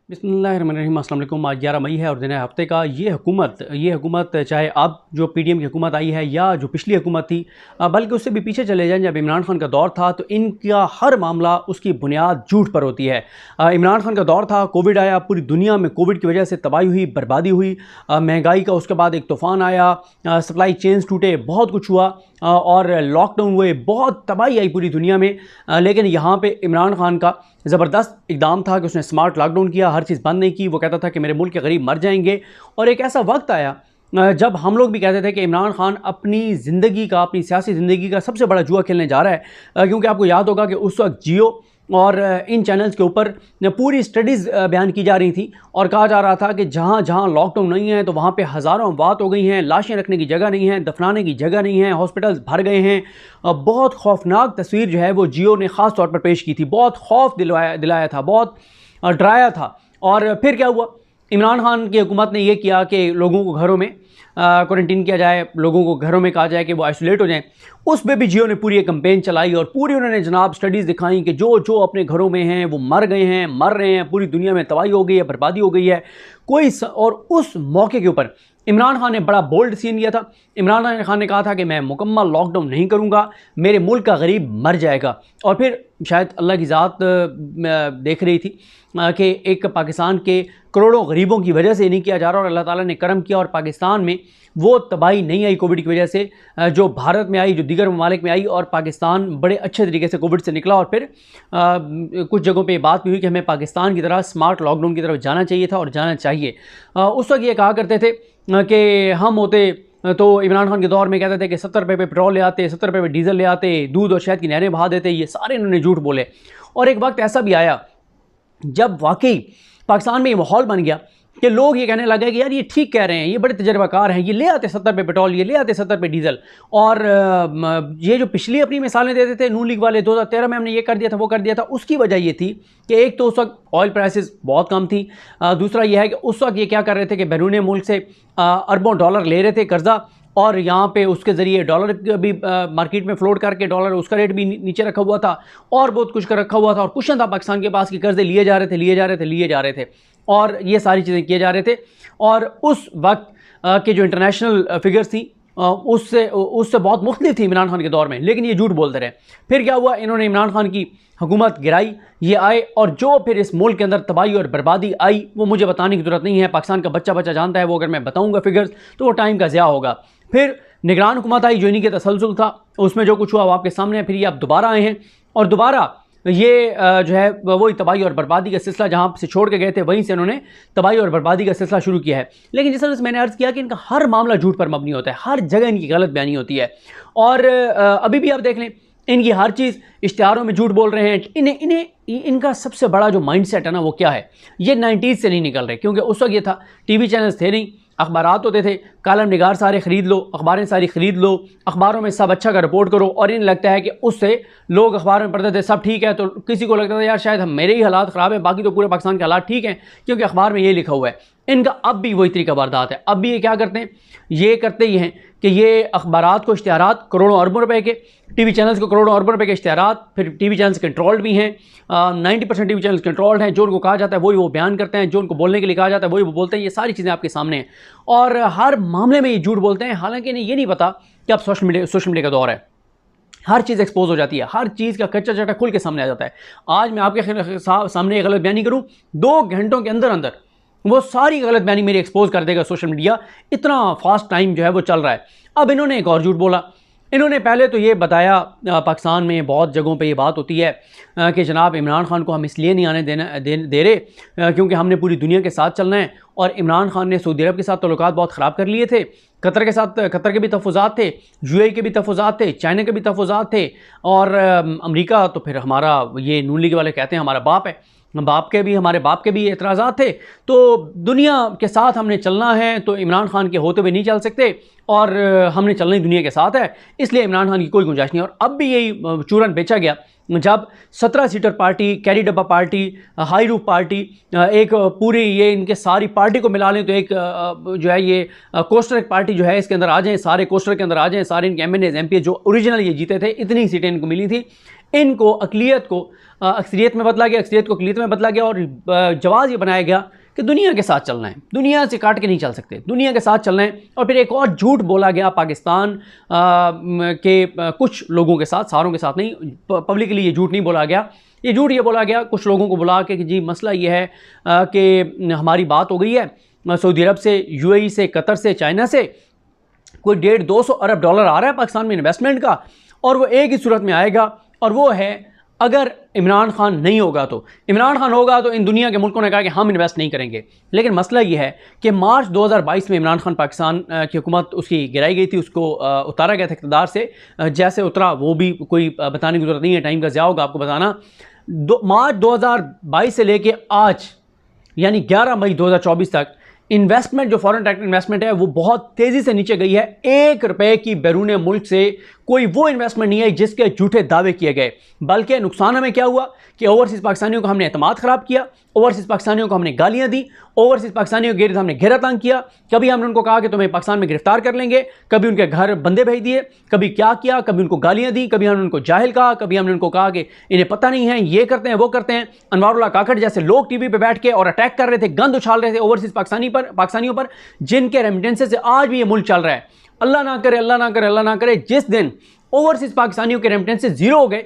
बिस्मिल्लाहिर्रहमानिर्रहीम। अस्सलाम वालेकुम। आज 11 मई है और दिन है हफ्ते का। ये हुकूमत चाहे अब जो पीडीएम की हुकूमत आई है या जो पिछली हुकूमत थी, बल्कि उससे भी पीछे चले जाएं, जब इमरान खान का दौर था तो इनका हर मामला उसकी बुनियाद झूठ पर होती है। इमरान खान का दौर था, कोविड आया, पूरी दुनिया में कोविड की वजह से तबाही हुई, बर्बादी हुई, महंगाई का उसके बाद एक तूफ़ान आया, सप्लाई चेन्स टूटे, बहुत कुछ हुआ और लॉकडाउन हुए, बहुत तबाही आई पूरी दुनिया में। लेकिन यहाँ पे इमरान खान का ज़बरदस्त इक़दाम था कि उसने स्मार्ट लॉकडाउन किया, हर चीज़ बंद नहीं की। वो कहता था कि मेरे मुल्क के गरीब मर जाएंगे। और एक ऐसा वक्त आया जब हम लोग भी कहते थे कि इमरान खान अपनी ज़िंदगी का, अपनी सियासी ज़िंदगी का सबसे बड़ा जुआ खेलने जा रहा है। क्योंकि आपको याद होगा कि उस वक्त जियो और इन चैनल्स के ऊपर पूरी स्टडीज़ बयान की जा रही थी और कहा जा रहा था कि जहाँ जहाँ लॉकडाउन नहीं है तो वहाँ पे हज़ारों अमवात हो गई हैं, लाशें रखने की जगह नहीं है, दफनाने की जगह नहीं है, हॉस्पिटल्स भर गए हैं। बहुत खौफनाक तस्वीर जो है वो जियो ने ख़ास तौर पर पेश की थी, बहुत खौफ दिलाया था, बहुत डराया था। और फिर क्या हुआ, इमरान खान की हुकूमत ने यह किया कि लोगों को घरों में क्वारंटीन किया जाए, लोगों को घरों में कहा जाए कि वो आइसोलेट हो जाएं। उस पर भी जियो ने पूरी एक कैंपेन चलाई और पूरी उन्होंने जनाब स्टडीज़ दिखाई कि जो जो अपने घरों में हैं वो मर गए हैं, मर रहे हैं, पूरी दुनिया में तबाही हो गई है, बर्बादी हो गई है। और उस मौके के ऊपर इमरान खान ने बड़ा बोल्ड सीन लिया था। इमरान खान ने कहा था कि मैं मुकम्मल लॉकडाउन नहीं करूँगा, मेरे मुल्क का गरीब मर जाएगा। और फिर शायद अल्लाह की ज़ात देख रही थी कि एक पाकिस्तान के करोड़ों गरीबों की वजह से नहीं किया जा रहा और अल्लाह ताला ने करम किया और पाकिस्तान में वो तबाही नहीं आई कोविड की वजह से जो भारत में आई, जो दीगर ममालिक में आई। और पाकिस्तान बड़े अच्छे तरीके से कोविड से निकला। और फिर कुछ जगहों पे बात भी हुई कि हमें पाकिस्तान की तरह स्मार्ट लॉकडाउन की तरफ जाना चाहिए था और जाना चाहिए। उस वक्त ये कहा करते थे कि हम होते तो इमरान खान के दौर में कहते थे कि 70 रुपये पे पेट्रोल ले आते, 70 रुपये पे डीजल ले आते, दूध और शहद की नहरें बहा देते। ये सारे इन्होंने झूठ बोले। और एक वक्त ऐसा भी आया जब वाकई पाकिस्तान में ये माहौल बन गया कि लोग ये कहने लगे कि यार ये ठीक कह रहे हैं, ये बड़े तजर्बाकार हैं, ये ले आते 70 पे पेट्रोल, ये ले आते 70 पे डीजल। और ये जो पिछली अपनी मिसालें देते थे नून लीग वाले, 2013 में हमने ये कर दिया था, वो कर दिया था, उसकी वजह ये थी कि एक तो उस वक्त ऑयल प्राइसेस बहुत कम थी, दूसरा ये है कि उस वक्त ये क्या कर रहे थे कि बैरून मुल्क से अरबों डॉलर ले रहे थे कर्जा और यहाँ पे उसके ज़रिए डॉलर भी मार्केट में फ्लोट करके डॉलर उसका रेट भी नीचे रखा हुआ था और बहुत कुछ कर रखा हुआ था और कुछ ना था पाकिस्तान के पास कि कर्जे लिए जा रहे थे और ये सारी चीज़ें किए जा रहे थे। और उस वक्त के जो इंटरनेशनल फिगर्स थी उससे बहुत मुख्तलिफ थी इमरान खान के दौर में, लेकिन ये झूठ बोलते रहे। फिर क्या हुआ, इन्होंने इमरान खान की हुकूमत गिराई, ये आए और जो फिर इस मुल्क के अंदर तबाही और बर्बादी आई वो मुझे बताने की ज़रूरत नहीं है, पाकिस्तान का बच्चा जानता है। वो अगर मैं बताऊँगा फिगर्स तो वो टाइम का ज़िया होगा। फिर निगरान हुकूमत आई जो इन्हीं के तसलसल था, उसमें जो कुछ हुआ वो आपके सामने है। फिर ये आप दोबारा आए हैं और दोबारा ये जो है वही तबाही और बर्बादी का सिलसिला जहाँ से छोड़ के गए थे वहीं से इन्होंने तबाही और बर्बादी का सिलसिला शुरू किया है। लेकिन जिस तरह से मैंने अर्ज़ किया कि इनका हर मामला झूठ पर मबनी होता है, हर जगह इनकी गलत बयानी होती है। और अभी भी आप देख लें इनकी हर चीज़ इश्तिहारों में झूठ बोल रहे हैं। इनका सबसे बड़ा जो माइंडसेट है ना वो क्या है, ये 90s से नहीं निकल रहे। क्योंकि उस वक्त ये था टीवी चैनल्स थे नहीं, अखबारात होते थे, कालम निगार सारे ख़रीद लो, अखबारें सारी ख़रीद लो, अखबारों में सब अच्छा का रिपोर्ट करो। और इन्हें लगता है कि उससे लोग अखबार में पढ़ते थे सब ठीक है, तो किसी को लगता था यार शायद मेरे ही हालात ख़राब है, बाकी तो पूरे पाकिस्तान के हालात ठीक हैं क्योंकि अखबार में ये लिखा हुआ है। इनका अब भी वही तरीका वारदात है। अब भी ये क्या करते हैं, ये करते ही हैं कि ये अखबारात को इश्तिहारात करोड़ों अरबों रुपए के, टीवी चैनल्स को करोड़ों अरबों रुपए के इश्तिहारात, फिर टीवी चैनल्स कंट्रोल्ड भी हैं, 90% टीवी चैनल्स कंट्रोल्ड हैं। जो उनको कहा जाता है वही वो बयान करते हैं, जो उनको बोलने के लिए कहा जाता है वही वो बोलते हैं। ये सारी चीज़ें आपके सामने हैं और हर मामले में ये झूठ बोलते हैं। हालांकि इन्हें ये नहीं पता कि अब सोशल मीडिया का दौर है, हर चीज़ एक्सपोज हो जाती है, हर चीज़ का कच्चा चटा खुल के सामने आ जाता है। आज मैं आपके सामने गलत बयानी करूँ, 2 घंटों के अंदर अंदर वो सारी गलत बयानी मेरी एक्सपोज कर देगा सोशल मीडिया। इतना फास्ट टाइम जो है वो चल रहा है। अब इन्होंने एक और झूठ बोला। इन्होंने पहले तो ये बताया, पाकिस्तान में बहुत जगहों पे ये बात होती है कि जनाब इमरान खान को हम इसलिए नहीं आने दे रहे क्योंकि हमने पूरी दुनिया के साथ चलना है। और इमरान खान ने सऊदी अरब के साथ ताल्लुकात बहुत ख़राब कर लिए थे, कतर के साथ, कतर के भी तहफ़्फ़ुज़ात थे, यूएई के भी तहफ़्फ़ुज़ात थे, चाइना के भी तहफ़्फ़ुज़ात थे और अमेरिका तो फिर हमारा ये नून लीग वाले कहते हैं हमारा बाप है, हमारे बाप के भी एतराज़ात थे। तो दुनिया के साथ हमने चलना है, तो इमरान खान के होते हुए नहीं चल सकते और हमने चलना ही दुनिया के साथ है, इसलिए इमरान खान की कोई गुंजाइश नहीं। और अब भी यही चूरन बेचा गया जब 17 सीटर पार्टी, कैरी डब्बा पार्टी, हाई रूफ पार्टी, एक पूरी ये इनके सारी पार्टी को मिला लें तो एक जो है ये कोस्टर पार्टी जो है इसके अंदर आ जाएं, सारे कोस्टर के अंदर आ जाएं, सारे इनके MNAs MP जो ओरिजिनल ये जीते थे, इतनी सीटें इनको मिली थी। इनको अक़लियत को अक्सरियत में बदला गया, अक्सरियत को अक़लियत में बदला गया और जवाज़ ये बनाया गया कि दुनिया के साथ चलना है, दुनिया से काट के नहीं चल सकते, दुनिया के साथ चलना है। और फिर एक और झूठ बोला गया पाकिस्तान के कुछ लोगों के साथ, सारों के साथ नहीं, पब्लिकली ये झूठ नहीं बोला गया। ये झूठ ये बोला गया कुछ लोगों को बुला के कि जी मसला ये है कि हमारी बात हो गई है सऊदी अरब से, यूएई से, कतर से, चाइना से, कोई 150-200 अरब डॉलर आ रहा है पाकिस्तान में इन्वेस्टमेंट का, और वो एक ही सूरत में आएगा, और वो है अगर इमरान खान नहीं होगा तो। इमरान खान होगा तो इन दुनिया के मुल्कों ने कहा कि हम इन्वेस्ट नहीं करेंगे। लेकिन मसला ये है कि मार्च 2022 में इमरान खान पाकिस्तान की हुकूमत उसकी गिराई गई थी, उसको उतारा गया था इक़्तिदार से। जैसे उतरा वो भी कोई बताने की ज़रूरत नहीं है, टाइम का ज़िया होगा आपको बताना। मार्च 2022 से लेके आज यानी 11 मई 2024 तक इन्वेस्टमेंट, जो फॉरेन डायरेक्ट इन्वेस्टमेंट है, वो बहुत तेज़ी से नीचे गई है। 1 रुपए की बैरून मुल्क से कोई वो इन्वेस्टमेंट नहीं है जिसके झूठे दावे किए गए, बल्कि नुकसान हमें क्या हुआ कि ओवरसीज़ पाकिस्तानियों को हमने एतमाद ख़राब किया, ओवरसीज़ पाकिस्तानियों को हमने गालियाँ दी, ओवरसीज़ पाकिस्तानियों के गिर्द हमने घेरा तंग किया। कभी हमने उनको कहा कि तुम्हें पाकिस्तान में गिरफ्तार कर लेंगे, कभी उनके घर बंदे भेज दिए, कभी क्या किया, कभी उनको गालियाँ दी, कभी हमने उनको जाहिल कहा, कभी हमने उनको कहा कि इन्हें पता नहीं है, ये करते हैं वो करते हैं। अनवारुल्लाह काकड़ जैसे लोग टीवी पर बैठ के और अटैक कर रहे थे, गंद उछाल रहे थे ओवरसीज़ पाकिस्तानियों पर, जिनके रेमिटेंसेस से आज भी ये मुल्क चल रहा है। अल्लाह ना करे, अल्लाह ना करे, अल्लाह ना करे जिस दिन ओवरसीज़ पाकिस्तानियों के रेमिटेंसेस ज़ीरो हो गए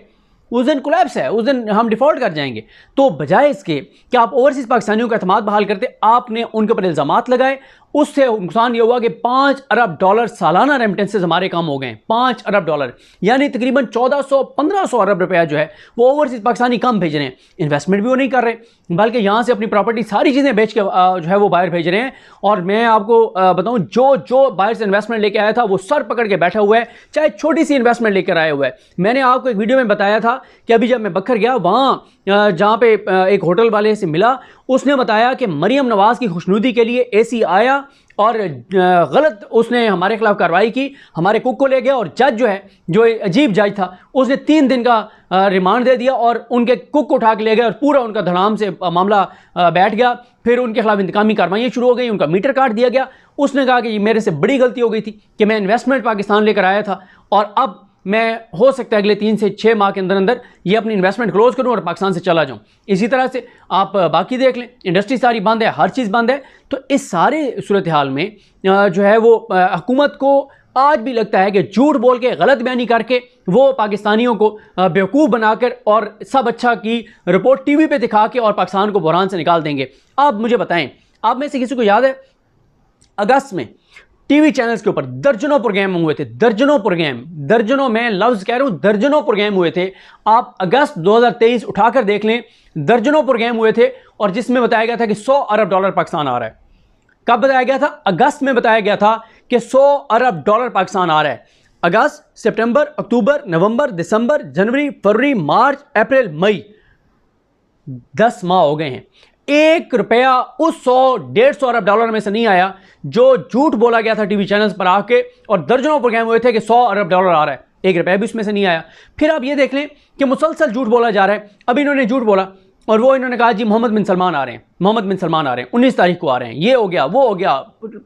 उस दिन कोलैप्स है, उस दिन हम डिफ़ॉल्ट कर जाएंगे। तो बजाय इसके कि आप ओवरसीज़ पाकिस्तानियों का एतमाद बहाल करते, आपने उनके ऊपर इल्ज़ामात लगाए। उससे नुकसान ये हुआ कि 5 अरब डॉलर सालाना रेमिटेंसेस हमारे कम हो गए। 5 अरब डॉलर यानी तकरीबन 1400-1500 अरब रुपया जो है वो ओवरसीज़ पाकिस्तानी कम भेज रहे हैं। इन्वेस्टमेंट भी वो नहीं कर रहे, बल्कि यहाँ से अपनी प्रॉपर्टी सारी चीज़ें बेच के जो है वो बाहर भेज रहे हैं। और मैं आपको बताऊँ, जो बाहर से इन्वेस्टमेंट लेके आया था वो सर पकड़ के बैठा हुआ है, चाहे छोटी सी इन्वेस्टमेंट लेकर आया हुआ है। मैंने आपको एक वीडियो में बताया था कि अभी जब मैं बखर गया, वहाँ जहाँ पे एक होटल वाले से मिला, उसने बताया कि मरियम नवाज़ की खुशनुदी के लिए एसी आया और गलत उसने हमारे खिलाफ कार्रवाई की, हमारे कुक को ले गया, और जज जो है, जो अजीब जज था, उसने 3 दिन का रिमांड दे दिया और उनके कुक को उठा के ले गए और पूरा उनका धड़ाम से मामला बैठ गया। फिर उनके खिलाफ इंतकामी कार्रवाई शुरू हो गई, उनका मीटर काट दिया गया। उसने कहा कि ये मेरे से बड़ी गलती हो गई थी कि मैं इन्वेस्टमेंट पाकिस्तान लेकर आया था, और अब मैं हो सकता है अगले 3 से 6 माह के अंदर अंदर ये अपनी इन्वेस्टमेंट क्लोज करूं और पाकिस्तान से चला जाऊं। इसी तरह से आप बाकी देख लें, इंडस्ट्री सारी बंद है, हर चीज़ बंद है। तो इस सारे सूरत हाल में जो है वो हुकूमत को आज भी लगता है कि झूठ बोल के, गलत बयानी करके वो पाकिस्तानियों को बेवकूफ़ बनाकर और सब अच्छा की रिपोर्ट टीवी पे दिखा के और पाकिस्तान को बहरान से निकाल देंगे। आप मुझे बताएं, आप में से किसी को याद है अगस्त में टीवी चैनल्स के ऊपर दर्जनों प्रोग्राम हुए थे, दर्जनों प्रोग्राम, दर्जनों, मैं लफ्ज़ कह रहा हूँ, दर्जनों प्रोग्राम हुए थे। आप अगस्त 2023 उठाकर देख लें, दर्जनों प्रोग्राम हुए थे, और जिसमें बताया गया था कि 100 अरब डॉलर पाकिस्तान आ रहा है। कब बताया गया था? अगस्त में बताया गया था कि 100 अरब डॉलर पाकिस्तान आ रहा है। अगस्त, सितंबर, अक्टूबर, नवंबर, दिसंबर, जनवरी, फरवरी, मार्च, अप्रैल, मई, 10 माह हो गए हैं। 1 रुपया उस 100-150 अरब डॉलर में से नहीं आया जो झूठ बोला गया था टीवी चैनल्स पर आके, और दर्जनों प्रोग्राम हुए थे कि 100 अरब डॉलर आ रहा है, 1 रुपया भी उसमें से नहीं आया। फिर आप ये देख लें कि मुसलसल झूठ बोला जा रहा है। अब इन्होंने झूठ बोला और वो इन्होंने कहा जी मोहम्मद बिन सलमान आ रहे हैं, मोहम्मद बिन सलमान आ रहे हैं, 19 तारीख को आ रहे हैं, ये हो गया, वो हो गया,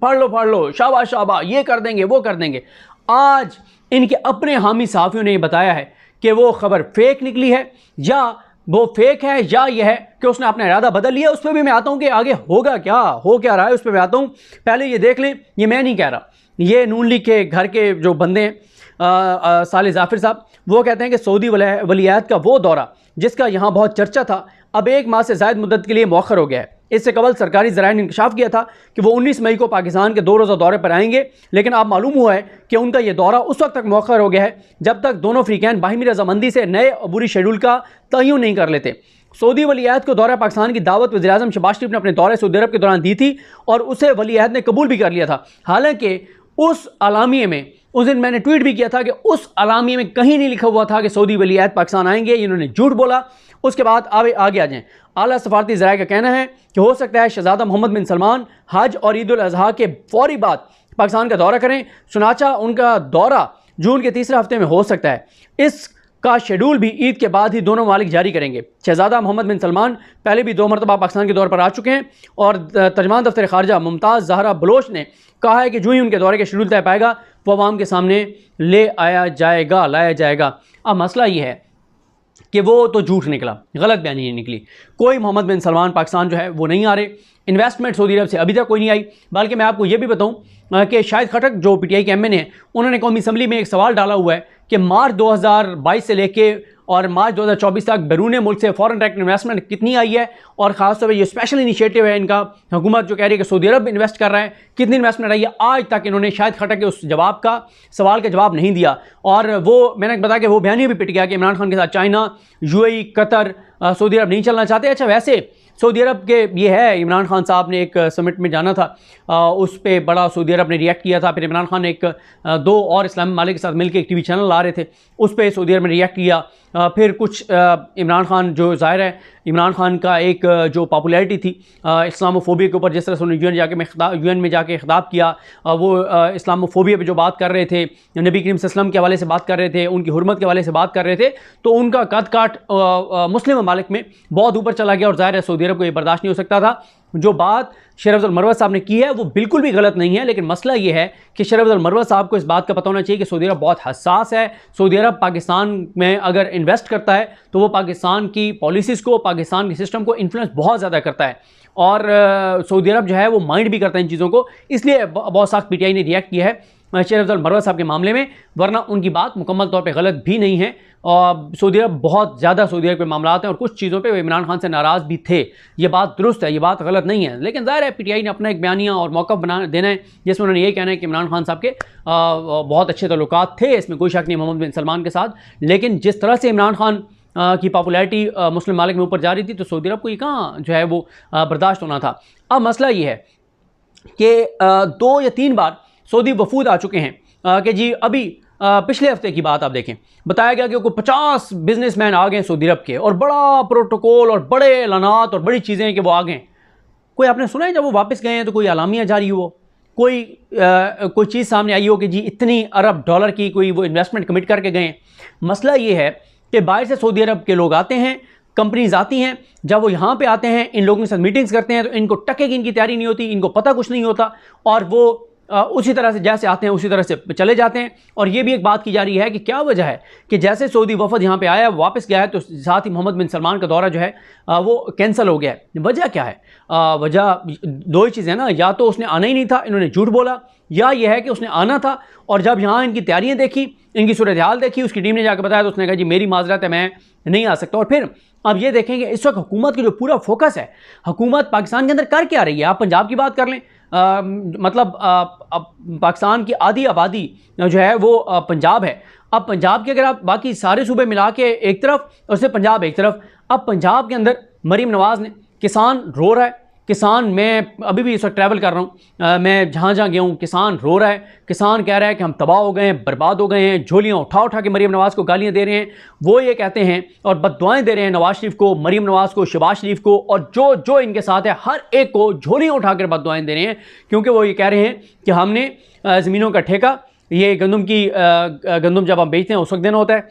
पढ़ लो, शाबाश शाबाश, ये कर देंगे, वो कर देंगे। आज इनके अपने हामी सहाफ़ियों ने बताया है कि वो खबर फेक निकली है, या वो फेक है, या ये है कि उसने अपना इरादा बदल लिया। उस पर भी मैं आता हूँ कि आगे होगा क्या, हो क्या रहा है, उस पर मैं आता हूँ। पहले ये देख लें, ये मैं नहीं कह रहा, ये नून लीग के घर के जो बंदे हैं, साले जाफिर साहब, वो कहते हैं कि सऊदी वलीअहद का वो दौरा जिसका यहाँ बहुत चर्चा था, अब 1 माह से ज़ायद मुद्दत के लिए मौखर हो गया है। इससे कबल सरकारी ज़राए ने इंकशाफ किया था कि वो 19 मई को पाकिस्तान के 2 रोज़ा दौरे पर आएंगे, लेकिन अब मालूम हुआ है कि उनका ये दौरा उस वक्त तक मौखर हो गया है जब तक दोनों फ़रीक़ैन बाहिमी रजामंदी से नए अबूरी शेड्यूल का तयन नहीं कर लेते। सऊदी वलीअहद को दौरा पाकिस्तान की दावत वज़ीर-ए-आज़म शहबाज शरीफ ने अपने दौरे सऊदी अरब के दौरान दी थी, और उसे वलीअहद ने कबूल भी कर लिया था। हालांकि उस अलामिये में, उस दिन मैंने ट्वीट भी किया था कि उस अलामिये में कहीं नहीं लिखा हुआ था कि सऊदी वलीअहद पाकिस्तान आएंगे, इन्होंने झूठ बोला। उसके बाद आगे आ जाएँ। आला सफारती ज़राए का कहना है कि हो सकता है शहज़ादा मोहम्मद बिन सलमान हज और ईद उल अज़हा के फौरी बाद पाकिस्तान का दौरा करें। सुनाचा उनका दौरा जून के तीसरे हफ्ते में हो सकता है। इसका शेड्यूल भी ईद के बाद ही दोनों मालिक जारी करेंगे। शहज़ादा मोहम्मद बिन सलमान पहले भी 2 मरतबा पाकिस्तान के दौर पर आ चुके हैं, और तर्जमान दफ्तर खारजा मुमताज़ ज़हरा बलोच ने कहा है कि जो ही उनके दौरे के शेड्यूल तय पाएगा वो आवाम के सामने लाया जाएगा। अब मसला ये है कि वो तो झूठ निकला, गलत बयानी नहीं निकली। कोई मोहम्मद बिन सलमान पाकिस्तान जो है वो नहीं आ रहे, इन्वेस्टमेंट सऊदी अरब से अभी तक कोई नहीं आई। बल्कि मैं आपको ये भी बताऊं कि शाहिद खटक जो पीटीआई के एमएन हैं, उन्होंने कौमी असम्बली में एक सवाल डाला हुआ है कि मार्च 2022 से लेके और मार्च 2024 तक बैरून मुल्क से फॉरेन डायरेक्ट इन्वेस्टमेंट कितनी आई है, और ख़ासतौर पर ये स्पेशल इनिशिएटिव है इनका, हुकूमत जो कह रही है कि सऊदी अरब इन्वेस्ट कर रहा है, कितनी इन्वेस्टमेंट आई है। आज तक इन्होंने शाहिद खटक के उस जवाब का, सवाल का जवाब नहीं दिया। और वो मैंने बताया कि वो बयानी भी पिट गया कि इमरान खान के साथ चाइना, यूएई, कतर, सऊदी अरब नहीं चलना चाहते। अच्छा, वैसे सऊदी अरब के ये है, इमरान खान साहब ने एक समिट में जाना था, उस पर बड़ा सऊदी अरब ने रिएक्ट किया था। फिर इमरान खान ने एक 2 और इस्लामी ममालिक के साथ मिलकर एक टीवी चैनल ला रहे थे, उस पर सऊदी अरब ने रिएक्ट किया। फिर कुछ इमरान खान जो ज़ाहिर है, इमरान खान का एक जो पॉपुलैरिटी थी इस्लामोफोबिया के ऊपर, जिस तरह से उन्होंने यूएन में जाके खिताब किया, वो इस्लामोफोबिया पे जो बात कर रहे थे, नबी करीम सल्लल्लाहु अलैहि वसल्लम के हवाले से बात कर रहे थे, उनकी हुर्मत के हवाले से बात कर रहे थे, तो उनका कद काट मुस्लिम ममालिक में बहुत ऊपर चला गया। और ज़ाहिर है सऊदी अरब को ये बर्दाश्त नहीं हो सकता था। जो बात शरीफ अफजल मरवत साहब ने की है वो बिल्कुल भी गलत नहीं है, लेकिन मसला ये है कि शरीफ अफजल मरवत साहब को इस बात का पता होना चाहिए कि सऊदी अरब बहुत हसास है। सऊदी अरब पाकिस्तान में अगर इन्वेस्ट करता है तो वो पाकिस्तान की पॉलिसीज़ को, पाकिस्तान के सिस्टम को इन्फ्लुएंस बहुत ज़्यादा करता है, और सऊदी अरब जो है वो माइंड भी करता है इन चीज़ों को। इसलिए बहुत सख्त पीटीआई ने रिएक्ट किया है शरीफ अफजल मरवत साहब के मामले में, वरना उनकी बात मुकम्मल तौर पे गलत भी नहीं है। और सऊदी अरब बहुत ज़्यादा सऊदी अरब के मामला हैं, और कुछ चीज़ों पे वो इमरान खान से नाराज़ भी थे। ये बात दुरुस्त है, ये बात गलत नहीं है। लेकिन ज़ाहिर है पीटीआई ने अपना एक बयानिया और मौक़िफ़ बना देना है, जिसमें उन्होंने ये कहना है कि इमरान खान साहब के बहुत अच्छे तल्लुकात थे, इसमें कोई शक नहीं मोहम्मद बिन सलमान के साथ। लेकिन जिस तरह से इमरान खान की पॉपुलैरिटी मुस्लिम ममालिक में ऊपर जा रही थी, तो सऊदी अरब को ये कहाँ जो है वो बर्दाश्त होना था। अब मसला ये है कि 2 या 3 बार सऊदी वफूद आ चुके हैं कि जी अभी पिछले हफ्ते की बात आप देखें, बताया गया कि कोई 50 बिजनेसमैन आ गए सऊदी अरब के, और बड़ा प्रोटोकॉल और बड़े ऐलानात और बड़ी चीज़ें कि वो आ गए। कोई आपने सुना है जब वो वापस गए हैं तो कोई आलामिया जारी हो, कोई चीज़ सामने आई हो कि जी इतनी अरब डॉलर की कोई वो इन्वेस्टमेंट कमिट करके गए। मसला ये है कि बाहर से सऊदी अरब के लोग आते हैं, कंपनीज आती हैं, जब वो यहाँ पे आते हैं, इन लोगों के साथ मीटिंग्स करते हैं, तो इनको टके की इनकी तैयारी नहीं होती, इनको पता कुछ नहीं होता, और वो उसी तरह से जैसे आते हैं उसी तरह से चले जाते हैं। और ये भी एक बात की जा रही है कि क्या वजह है कि जैसे सऊदी वफद यहाँ पे आया, वापस गया है, तो साथ ही मोहम्मद बिन सलमान का दौरा जो है वो कैंसिल हो गया है। वजह क्या है? वजह 2 ही चीज़ें ना, या तो उसने आना ही नहीं था, इन्होंने झूठ बोला, या यह है कि उसने आना था और जब यहाँ इनकी तैयारियाँ देखी, इनकी सूरत हाल देखी, उसकी टीम ने जाकर बताया, तो उसने कहा जी मेरी माजरत है, मैं नहीं आ सकता। और फिर अब ये देखेंगे इस वक्त हुकूमत की जो पूरा फोकस है, हुकूमत पाकिस्तान के अंदर कर क्या रही है। आप पंजाब की बात कर लें, मतलब पाकिस्तान की आधी आबादी जो है वो पंजाब है। अब पंजाब के अगर आप बाकी सारे सूबे मिला के एक तरफ और सिर्फ पंजाब एक तरफ, अब पंजाब के अंदर मरीम नवाज़ ने, किसान रो रहा है, किसान, मैं अभी भी इस वक्त ट्रैवल कर रहा हूँ, मैं जहाँ जहाँ गया हूँ, किसान रो रहा है, किसान कह रहा है कि हम तबाह हो गए हैं, बर्बाद हो गए हैं, झोलियाँ उठा उठा के मरीम नवाज़ को गालियाँ दे रहे हैं। वो ये कहते हैं और बद्दुआएं दे रहे हैं नवाज़ शरीफ को, मरीम नवाज़ को, शहबाज शरीफ को, और जो जो इनके साथ है हर एक को झोलियाँ उठा कर बद्दुआएं दे रहे हैं, क्योंकि वो ये कह रहे हैं कि हमने ज़मीनों का ठेका, ये गंदम जब हम बेचते हैं उस वक्त देना होता है,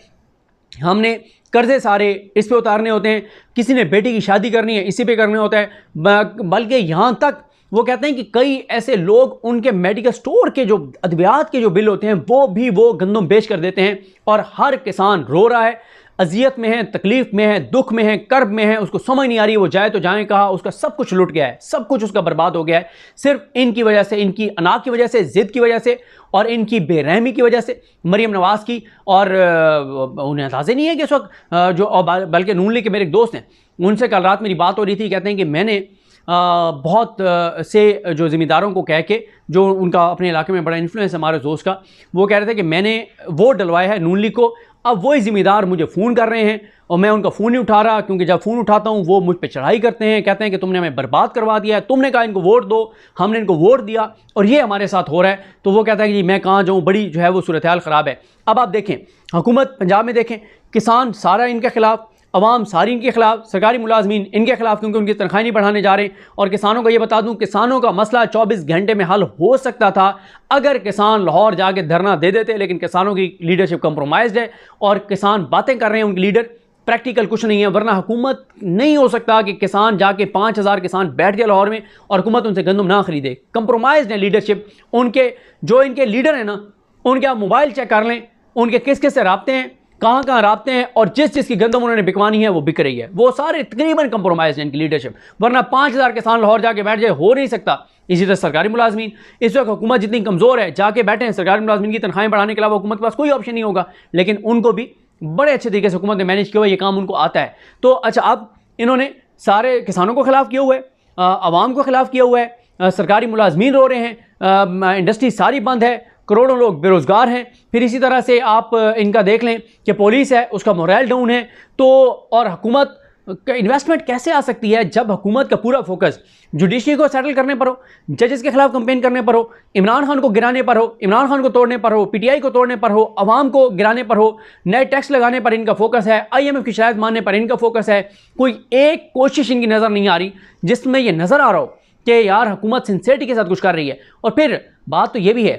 हमने कर्जे सारे इस पे उतारने होते हैं, किसी ने बेटी की शादी करनी है इसी पे करना होता है। बल्कि यहाँ तक वो कहते हैं कि कई ऐसे लोग, उनके मेडिकल स्टोर के जो अद्वियात के जो बिल होते हैं वो गंदम बेच कर देते हैं, और हर किसान रो रहा है, अजियत में है, तकलीफ में है, दुख में है, कर्ब में है, उसको समझ नहीं आ रही, वो जाए तो जाए कहा, उसका सब कुछ लुट गया है, सब कुछ उसका बर्बाद हो गया है, सिर्फ इनकी वजह से, इनकी अना की वजह से, ज़िद की वजह से और इनकी बेरहमी की वजह से, मरीम नवाज़ की। और उन्हें अंदाज़े नहीं है कि इस वक्त जो, बल्कि नून लीग के मेरे एक दोस्त हैं, उनसे कल रात मेरी बात हो रही थी, कहते हैं कि मैंने बहुत से जो ज़िम्मेदारों को कह के, जो उनका अपने इलाके में बड़ा इन्फ्लुएंस है हमारे दोस्त का, वो कह रहे थे कि मैंने वोट डलवाया है नून लीग को, अब वही ज़िम्मेदार मुझे फ़ोन कर रहे हैं और मैं उनका फ़ोन नहीं उठा रहा, क्योंकि जब फ़ोन उठाता हूँ वो मुझ पे चढ़ाई करते हैं, कहते हैं कि तुमने हमें बर्बाद करवा दिया है, तुमने कहा इनको वोट दो, हमने इनको वोट दिया और ये हमारे साथ हो रहा है। तो वो कहता है कि जी मैं कहाँ जाऊँ, बड़ी जो है वो सूरत हाल ख़राब है। अब आप देखें हुकूमत पंजाब में देखें, किसान सारा इनके खिलाफ, अवाम सारी इनके खिलाफ, सरकारी मुलाजमीन इनके खिलाफ, क्योंकि उनकी तनख्वाह नहीं बढ़ाने जा रहे। और किसानों का ये बता दूं, किसानों का मसला 24 घंटे में हल हो सकता था अगर किसान लाहौर जाके धरना दे देते, लेकिन किसानों की लीडरशिप कंप्रोमाइज्ड है और किसान बातें कर रहे हैं, उनके लीडर प्रैक्टिकल कुछ नहीं है। वरना हुकूमत नहीं हो सकता कि किसान जाके 5000 किसान बैठ जाए लाहौर में और हुकूमत उनसे गंदम ना खरीदे। कंप्रोमाइज्ड है लीडरशिप उनके, जो इनके लीडर हैं ना, उनके आप मोबाइल चेक कर लें, उनके किस किस से राब्ते हैं, कहाँ कहाँ राब्ते हैं और जिस जिसकी गंदम उन्होंने बिकवानी है वो बिक रही है। वो सारे तकरीबन कंप्रोमाइज हैं इनकी लीडरशिप, वरना 5000 किसान लाहौर जाके बैठ जाए हो नहीं सकता। इसी तरह सरकारी मुलाजमीन, इस वक्त हुकूमत जितनी कमज़ोर है जाके बैठे हैं, सरकारी मुलाजमीन की तनख्वाहें बढ़ाने के अलावा हुकूमत के पास कोई ऑप्शन नहीं होगा, लेकिन उनको भी बड़े अच्छे तरीके से हुकूमत ने मैनेज किया हुआ, ये काम उनको आता है। तो अच्छा, अब इन्होंने सारे किसानों को खिलाफ किया हुआ है, आवाम को खिलाफ किया हुआ है, सरकारी मुलाजमीन रो रहे हैं, इंडस्ट्री सारी बंद है, करोड़ों लोग बेरोज़गार हैं। फिर इसी तरह से आप इनका देख लें कि पुलिस है उसका मोरल डाउन है। तो और हुकूमत इन्वेस्टमेंट कैसे आ सकती है जब हुकूमत का पूरा फोकस जुडिशरी को सेटल करने पर हो, जजेस के खिलाफ कंपेन करने पर हो, इमरान खान को गिराने पर हो, इमरान खान को तोड़ने पर हो, पीटीआई को तोड़ने पर हो, अवाम को गिराने पर हो, नए टैक्स लगाने पर इनका फोकस है, IMF की शायद मानने पर इनका फोकस है। कोई एक कोशिश इनकी नज़र नहीं आ रही जिसमें यह नज़र आ रहा हो कि यार हुकूमत सिंसियरिटी के साथ कुछ कर रही है। और फिर बात तो यह भी है,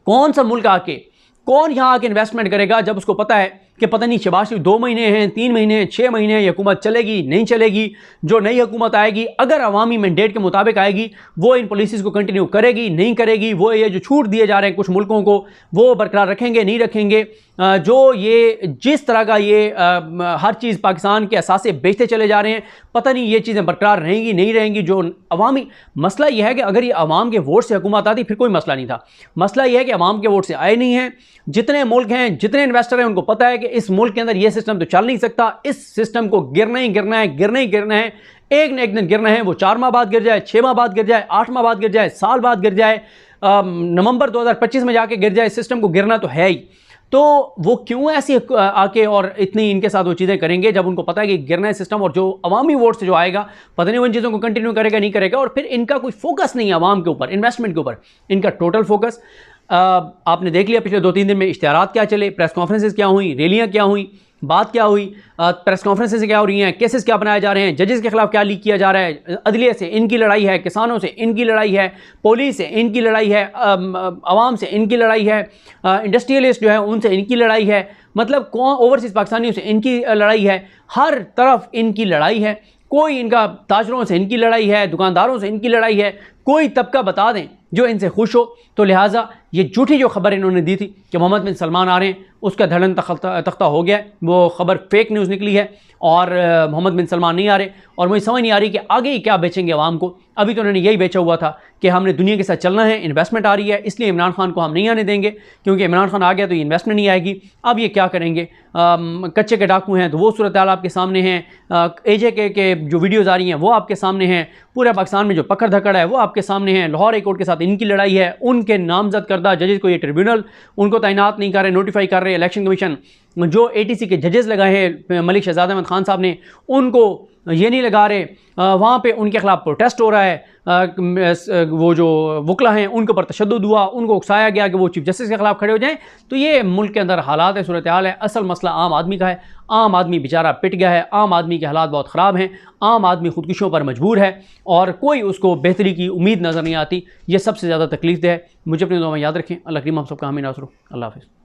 कौन सा मुल्क आके, कौन यहाँ आके इन्वेस्टमेंट करेगा जब उसको पता है कि पता नहीं शहबाज शरीफ 2 महीने हैं, 3 महीने हैं, 6 महीने हैं, ये हुकूमत चलेगी नहीं चलेगी। जो नई हुकूमत आएगी अगर अवामी मैंडेट के मुताबिक आएगी वो इन पॉलिसीज़ को कंटिन्यू करेगी नहीं करेगी, वो ये जो छूट दिए जा रहे हैं कुछ मुल्कों को वो बरकरार रखेंगे नहीं रखेंगे, जो ये जिस तरह का ये हर चीज़ पाकिस्तान के असासे बेचते चले जा रहे हैं, पता नहीं ये चीज़ें बरकरार रहेंगी नहीं रहेंगी। जो अवामी मसला यह है कि अगर ये अवाम के वोट से हुकूमत आती फिर कोई मसला नहीं था। मसला यह है कि अवाम के वोट से आए नहीं हैं। जितने मुल्क हैं, जितने इन्वेस्टर हैं, उनको पता है कि इस मुल्क के अंदर यह सिस्टम तो चल नहीं सकता, इस सिस्टम को गिरना ही गिरना है, गिरना ही गिरना है, एक न एक दिन गिरना है। वो 4 माह बाद गिर जाए, 6 माह बाद गिर जाए, 8 माह बाद गिर जाए, साल बाद गिर जाए, नवंबर 2025 में जाके गिर जाए, सिस्टम को गिरना तो है ही। तो वो क्यों ऐसी आके और इतनी इनके साथ वो चीज़ें करेंगे जब उनको पता है कि गिरना है सिस्टम, और जो अवामी वोट से जो आएगा पता नहीं उन चीज़ों को कंटिन्यू करेगा नहीं करेगा। और फिर इनका कोई फोकस नहीं है अवाम के ऊपर, इन्वेस्टमेंट के ऊपर, इनका टोटल फोकस आपने देख लिया पिछले 2-3 दिन में इश्तिहारात क्या चले, प्रेस कॉन्फ्रेंसेस क्या हुई, रैलियाँ क्या हुई, बात क्या हुई, प्रेस कॉन्फ्रेंसेस क्या हो रही हैं, केसेस क्या बनाए जा रहे हैं, जजेस के खिलाफ क्या लीक किया जा रहा है, अदलिया से इनकी लड़ाई है, किसानों से इनकी लड़ाई है, पुलिस से इनकी लड़ाई है, अवाम से इनकी लड़ाई है, इंडस्ट्रियलिस्ट जो है उनसे इनकी लड़ाई है, मतलब कौन ओवरसीज़ पाकिस्तानियों से इनकी लड़ाई है, हर तरफ इनकी लड़ाई है। कोई इनका ताजरों से इनकी लड़ाई है, दुकानदारों से इनकी लड़ाई है, कोई तबका बता दें जो इनसे खुश हो। तो लिहाजा ये झूठी जो खबर इन्होंने दी थी कि मोहम्मद बिन सलमान आ रहे हैं, उसका धड़न तख्ता हो गया, वो खबर फेक न्यूज़ निकली है और मोहम्मद बिन सलमान नहीं आ रहे। और मुझे समझ नहीं आ रही कि आगे ही क्या बेचेंगे आवाम को। अभी तो उन्होंने यही बेचा हुआ था कि हमने दुनिया के साथ चलना है, इन्वेस्टमेंट आ रही है इसलिए इमरान खान को हम नहीं आने देंगे, क्योंकि इमरान खान आ गया तो ये इन्वेस्टमेंट नहीं आएगी। अब ये क्या करेंगे, कच्चे के डाकू हैं तो वो सूरत हाल आपके सामने हैं, AJK के जो वीडियोज़ आ रही हैं वो आपके सामने हैं, पूरे पाकिस्तान में जो पकड़ धकड़ है वो आपके सामने है, लाहौर हाई कोर्ट के साथ इनकी लड़ाई है, उनके नामजद करदा जजेस को ये ट्रिब्यूनल उनको तैनात नहीं कर रहे, नोटिफाई कर रहे, इलेक्शन कमीशन जो ATC के जजेस लगाए हैं मलिक शहजाद अहमद खान साहब ने उनको ये नहीं लगा रहे, वहाँ पे उनके खिलाफ प्रोटेस्ट हो रहा है, वो जो वकला हैं उनके ऊपर तशद्दुद हुआ, उनको उकसाया गया कि वो चीफ जस्टिस के खिलाफ खड़े हो जाएं। तो ये मुल्क के अंदर हालात है, सूरत हाल है। असल मसला आम आदमी का है, आम आदमी बेचारा पिट गया है, आम आदमी के हालात बहुत ख़राब हैं, आम आदमी खुदकुशियों पर मजबूर है और कोई उसको बेहतरी की उम्मीद नज़र नहीं आती। ये सबसे ज़्यादा तकलीफ है। मुझे अपनी दुआ में याद रखें। अल्लाह करीम हम सबका हामी नासरो। अल्लाह हाफ़िज़।